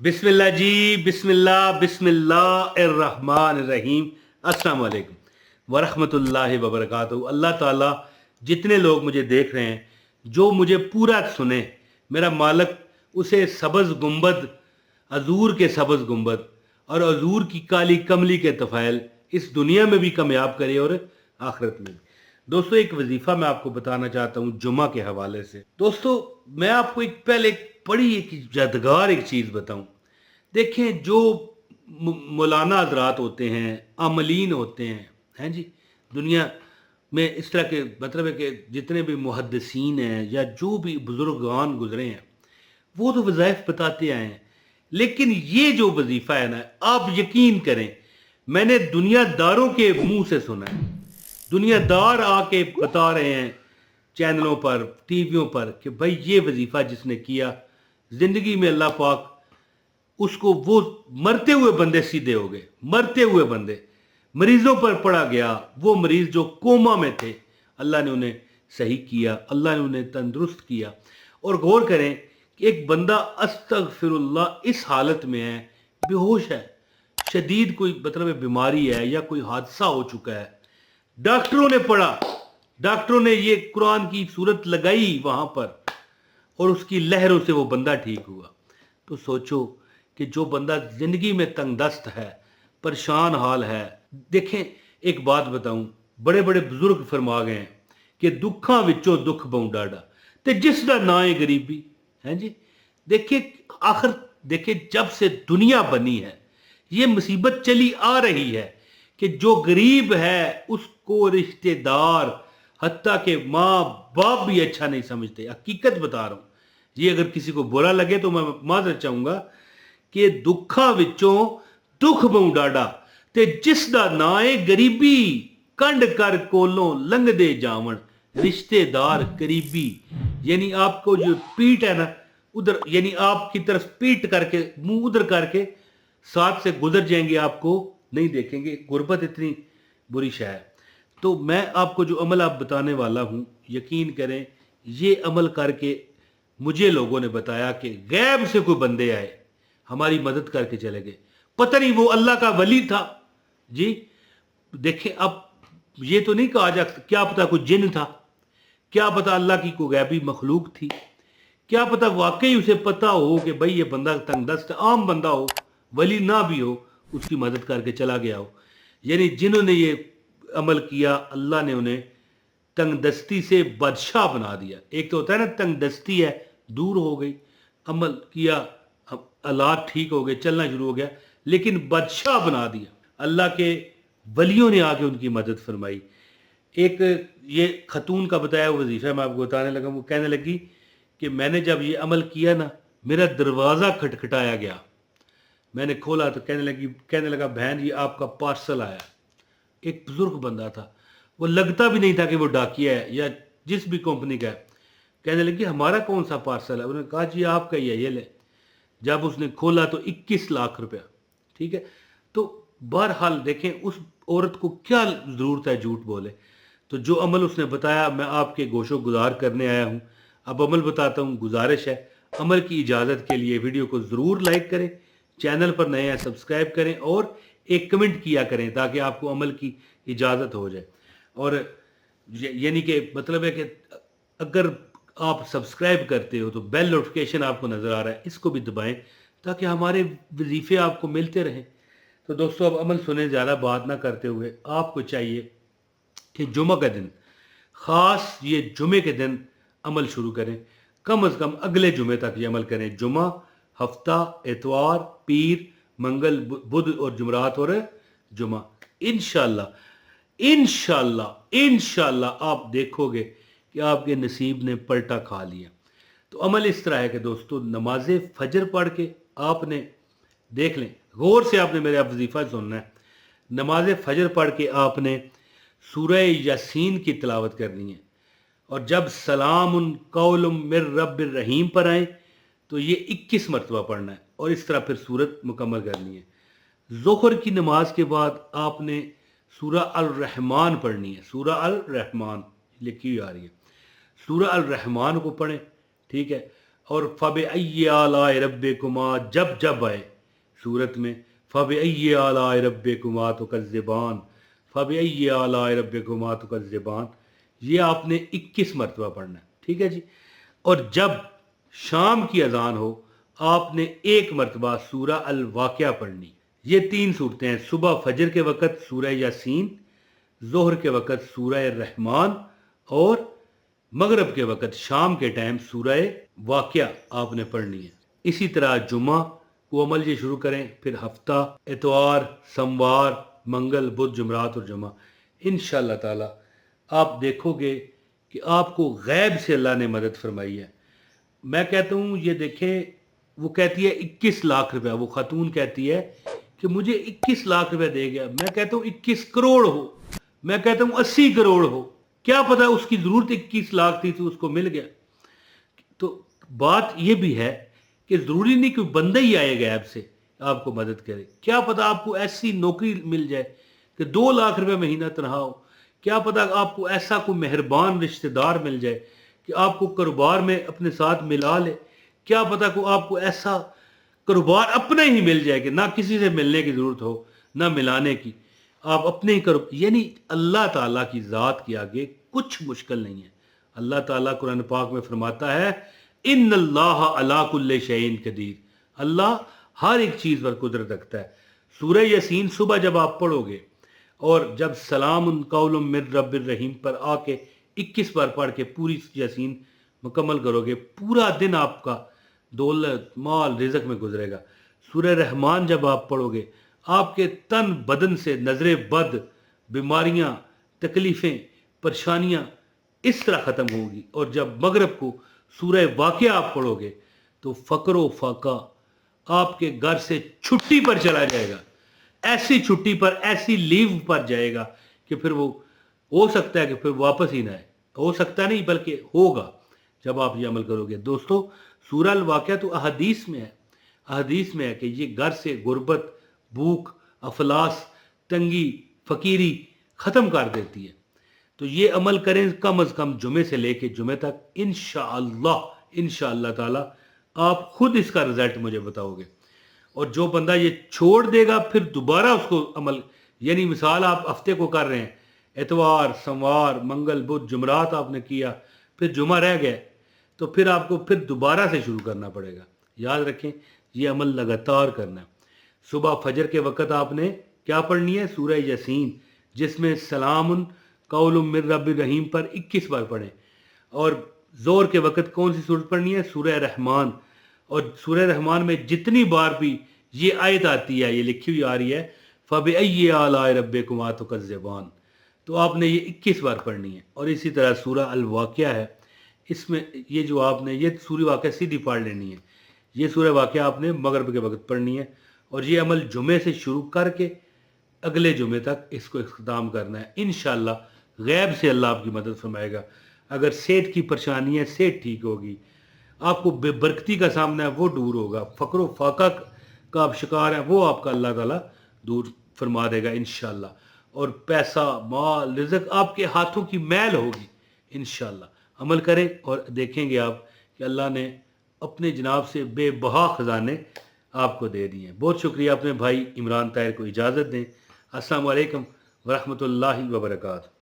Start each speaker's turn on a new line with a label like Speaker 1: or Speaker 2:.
Speaker 1: बिस्मिल्लाह जी, बिस्मिल्लाह बिस्मिल्लाहिर्रहमानिर्रहीम। अस्सलाम वालेकुम वरहमतुल्लाहि वबरकातुहू। अल्लाह ताला जितने लोग मुझे देख रहे हैं, जो मुझे पूरा सुने, मेरा मालिक उसे सब्ज़ गुंबद, अजूर के सब्ज़ गुंबद और अजूर की काली कमली के तफ़ैल इस दुनिया में भी कामयाब करे और आखिरत में भी। दोस्तों, एक वजीफ़ा मैं आपको बताना चाहता हूँ जुमा के हवाले से। दोस्तों, मैं आपको एक बड़ी एक यादगार एक चीज़ बताऊँ। देखें, जो मौलाना हजरात होते हैं, अमलीन होते हैं जी, दुनिया में इस तरह के मतलब है कि जितने भी मुहद्दिसीन हैं या जो भी बुजुर्गान गुजरे हैं, वो तो वज़ाइफ बताते आए हैं। लेकिन ये जो वजीफ़ा है ना, आप यकीन करें, मैंने दुनियादारों के मुंह से सुना है। दुनियादार आके बता रहे हैं चैनलों पर, टीवियों पर कि भाई ये वजीफ़ा जिसने किया, ज़िंदगी में अल्लाह पाक उसको, वो मरते हुए बंदे सीधे हो गए। मरते हुए बंदे, मरीजों पर पड़ा गया, वो मरीज जो कोमा में थे, अल्लाह ने उन्हें सही किया, अल्लाह ने उन्हें तंदुरुस्त किया। और गौर करें कि एक बंदा अस्तगफिरुल्लाह इस हालत में है, बेहोश है, शदीद कोई मतलब बीमारी है या कोई हादसा हो चुका है, डॉक्टरों ने पढ़ा, डॉक्टरों ने ये कुरान की सूरत लगाई वहां पर और उसकी लहरों से वो बंदा ठीक हुआ। तो सोचो कि जो बंदा जिंदगी में तंगदस्त है, परेशान हाल है। देखें, एक बात बताऊं, बड़े बड़े बुजुर्ग फरमा गए हैं कि दुखा विचों दुख बहु डाडा, ते जिसका ना है गरीबी है जी। देखिए, आखिर देखिए, जब से दुनिया बनी है ये मुसीबत चली आ रही है कि जो गरीब है उसको रिश्तेदार, हत्ता के माँ बाप भी अच्छा नहीं समझते। हकीकत बता रहा हूं, ये अगर किसी को बुरा लगे तो मैं माजरत चाहूंगा कि दुखा विचों दुख बहु डाडा, ते जिसदा ना है गरीबी, कंड कर कोलों लंघ दे जावन, रिश्तेदार करीबी। यानी आपको जो पीठ है ना उधर, यानी आपकी तरफ पीठ करके, मुंह उधर करके साथ से गुजर जाएंगे, आपको नहीं देखेंगे। गुर्बत इतनी बुरी शय है। तो मैं आपको जो अमल आप बताने वाला हूं, यकीन करें, ये अमल करके मुझे लोगों ने बताया कि गैब से कोई बंदे आए, हमारी मदद करके चले गए। पता नहीं वो अल्लाह का वली था जी। देखें, अब ये तो नहीं कहा जा सकता, क्या पता कोई जिन था, क्या पता अल्लाह की कोई गैबी मखलूक थी, क्या पता वाकई उसे पता हो कि भाई ये बंदा तंगदस्त, आम बंदा हो, वली ना भी हो, उसकी मदद करके चला गया हो। यानी जिन्होंने ये अमल किया, अल्लाह ने उन्हें तंगदस्ती से बादशाह बना दिया। एक तो होता है ना, तंगदस्ती है, दूर हो गई, अमल किया, हालात ठीक हो गए, चलना शुरू हो गया, लेकिन बादशाह बना दिया। अल्लाह के वलियों ने आके उनकी मदद फरमाई। एक ये खतून का बताया वजीफा मैं आपको बताने लगा। वो कहने लगी कि मैंने जब ये अमल किया ना, मेरा दरवाज़ा खटखटाया गया, मैंने खोला तो कहने लगा बहन, ये आपका पार्सल आया। एक बुजुर्ग बंदा था, वो लगता भी नहीं था कि वो डाकिया है या जिस भी कंपनी का है। कहने लगी हमारा कौन सा पार्सल है? उन्होंने कहा जी आपका ही है, ये ले। जब उसने खोला तो 21 लाख रुपया। ठीक है, तो बहरहाल देखें, उस औरत को क्या ज़रूरत है झूठ बोले। तो जो अमल उसने बताया, मैं आपके गोशो गुजार करने आया हूँ। अब अमल बताता हूँ, गुजारिश है अमल की इजाज़त के लिए वीडियो को ज़रूर लाइक करें, चैनल पर नए हैं सब्सक्राइब करें और एक कमेंट किया करें ताकि आपको अमल की इजाज़त हो जाए। और यानी कि मतलब है कि अगर आप सब्सक्राइब करते हो तो बेल नोटिफिकेशन आपको नज़र आ रहा है, इसको भी दबाएं ताकि हमारे वजीफ़े आपको मिलते रहें। तो दोस्तों, अब अमल सुने, ज़्यादा बात ना करते हुए, आपको चाहिए कि जुमा का दिन, ख़ास ये जुमे के दिन अमल शुरू करें। कम अज़ कम अगले जुमे तक ये अमल करें। जुमा, हफ्ता, एतवार, पीर, मंगल, बुध और जुमरात और जुमा। इंशाल्लाह इंशाल्लाह इंशाल्लाह आप देखोगे कि आपके नसीब ने पलटा खा लिया। तो अमल इस तरह है कि दोस्तों, नमाज फजर पढ़ के आपने, देख लें गौर से, आपने मेरा वजीफ़ा सुनना है। नमाज फजर पढ़ के आपने सूरह यासीन की तिलावत करनी है और जब सलाम कौलुम मिर रब्बिर रहीम पर आए तो ये 21 मरतबा पढ़ना है और इस तरह फिर सूरत मुकम्मल करनी है। ज़ोहर की नमाज के बाद आपने सूरह अल रहमान पढ़नी है। सूरह अल रहमान लिखी हुई आ रही है, सूरह अल रहमान को पढ़ें, ठीक है। اور فَبِأَيِّ آلَاءِ رَبِّكُمَا جب آئے سورت میں فَبِأَيِّ آلَاءِ رَبِّكُمَا تُكَذِّبَانِ، فَبِأَيِّ آلَاءِ رَبِّكُمَا تُكَذِّبَانِ، یہ آپ نے 21 مرتبہ پڑھنا ہے، ٹھیک ہے جی۔ اور جب شام کی اذان ہو آپ نے 1 مرتبہ سورہ الواقعہ پڑھنی۔ یہ 3 صورتیں ہیں، صبح فجر کے وقت سورہ یاسین، ظہر کے وقت سورہ الرحمن، اور مغرب کے وقت شام کے ٹائم سورہ واقعہ آپ نے پڑھنی ہے۔ اسی طرح جمعہ کو عمل یہ شروع کریں، پھر ہفتہ اتوار، سموار، منگل، بدھ، جمعرات اور جمعہ۔ انشاءاللہ تعالی آپ دیکھو گے کہ آپ کو غیب سے اللہ نے مدد فرمائی ہے۔ میں کہتا ہوں یہ دیکھیں، وہ کہتی ہے 21 لاکھ روپیہ، وہ خاتون کہتی ہے کہ مجھے 21 لاکھ روپے دے گیا، میں کہتا ہوں 21 کروڑ ہو، میں کہتا ہوں 80 کروڑ ہو، کیا پتا اس کی ضرورت 21 لاکھ تھی تو اس کو مل گیا۔ تو بات یہ بھی ہے کہ ضروری نہیں کہ بندہ ہی آئے غیب سے آپ کو مدد کرے، کیا پتا آپ کو ایسی نوکری مل جائے کہ 2 لاکھ روپے مہینہ تنخواہ ہو، کیا پتا آپ کو ایسا کوئی مہربان رشتہ دار مل جائے کہ آپ کو کاروبار میں اپنے ساتھ ملا لے، کیا پتا کو آپ کو ایسا کاروبار اپنا ہی مل جائے کہ نہ کسی سے ملنے کی ضرورت ہو نہ ملانے کی، آپ اپنے ہی یعنی اللہ تعالیٰ کی ذات کے آگے کچھ مشکل نہیں ہے۔ اللہ تعالیٰ قرآن پاک میں فرماتا ہے ان اللہ علی کل شیء قدیر، اللہ ہر ایک چیز پر قدرت رکھتا ہے۔ سورہ یاسین صبح جب آپ پڑھو گے اور جب سلام قول من رب الرحیم پر آ کے 21 بار پڑھ کے پوری یاسین مکمل کرو گے، پورا دن آپ کا دولت مال رزق میں گزرے گا۔ سورہ رحمان جب آپ پڑھو گے آپ کے تن بدن سے نظر بد، بیماریاں، تکلیفیں، پریشانیاں اس طرح ختم ہوگی۔ اور جب مغرب کو سورہ واقعہ آپ پڑھو گے تو فقر و فاقہ آپ کے گھر سے چھٹی پر چلا جائے گا، ایسی چھٹی پر، ایسی لیو پر جائے گا کہ پھر وہ ہو سکتا ہے کہ پھر واپس ہی نہ آئے، ہو سکتا نہیں بلکہ ہوگا جب آپ یہ عمل کرو گے۔ دوستو سورہ الواقعہ تو احادیث میں ہے، احادیث میں ہے کہ یہ گھر سے غربت، بھوک، افلاس، تنگی، فقیری ختم کر دیتی ہے۔ تو یہ عمل کریں کم از کم جمعے سے لے کے جمعے تک، انشاءاللہ تعالی آپ خود اس کا رزلٹ مجھے بتاؤ گے۔ اور جو بندہ یہ چھوڑ دے گا پھر دوبارہ اس کو عمل، یعنی مثال آپ ہفتے کو کر رہے ہیں، اتوار، سموار، منگل، بدھ، جمعرات آپ نے کیا، پھر جمعہ رہ گئے تو پھر آپ کو پھر دوبارہ سے شروع کرنا پڑے گا۔ یاد رکھیں یہ عمل لگاتار کرنا ہے۔ صبح فجر کے وقت آپ نے کیا پڑھنی ہے؟ سورہ یاسین، جس میں سلام قول من رب الرحیم پر 21 بار پڑھیں۔ اور ظہر کے وقت کون سی صورت پڑھنی ہے؟ سورہ رحمان۔ اور سورہ رحمان میں جتنی بار بھی یہ آیت آتی ہے، یہ لکھی ہوئی آ رہی ہے فَبِأَيِّ آلَاءِ رَبِّكُمَا تُكَذِّبَانِ، تو آپ نے یہ 21 بار پڑھنی ہے۔ اور اسی طرح سورہ الواقعہ ہے، اس میں یہ جو آپ نے یہ سورہ واقعہ سیدھی پڑھ لینی ہے، یہ سورہ واقعہ آپ نے مغرب کے وقت پڑھنی ہے، اور یہ عمل جمعے سے شروع کر کے اگلے جمعے تک اس کو اختتام کرنا ہے۔ انشاءاللہ غیب سے اللہ آپ کی مدد فرمائے گا۔ اگر صحت کی پریشانی ہے صحت ٹھیک ہوگی، آپ کو بے برکتی کا سامنا ہے وہ دور ہوگا، فقر و فاقہ کا آپ شکار ہیں وہ آپ کا اللہ تعالیٰ دور فرما دے گا انشاءاللہ۔ اور پیسہ، مال، رزق آپ کے ہاتھوں کی میل ہوگی انشاءاللہ۔ عمل کریں اور دیکھیں گے آپ کہ اللہ نے اپنے جناب سے بے بہا خزانے آپ کو دے دیے ہیں۔ بہت شکریہ۔ اپنے بھائی عمران طاہر کو اجازت دیں۔ السلام علیکم ورحمۃ اللہ وبرکاتہ۔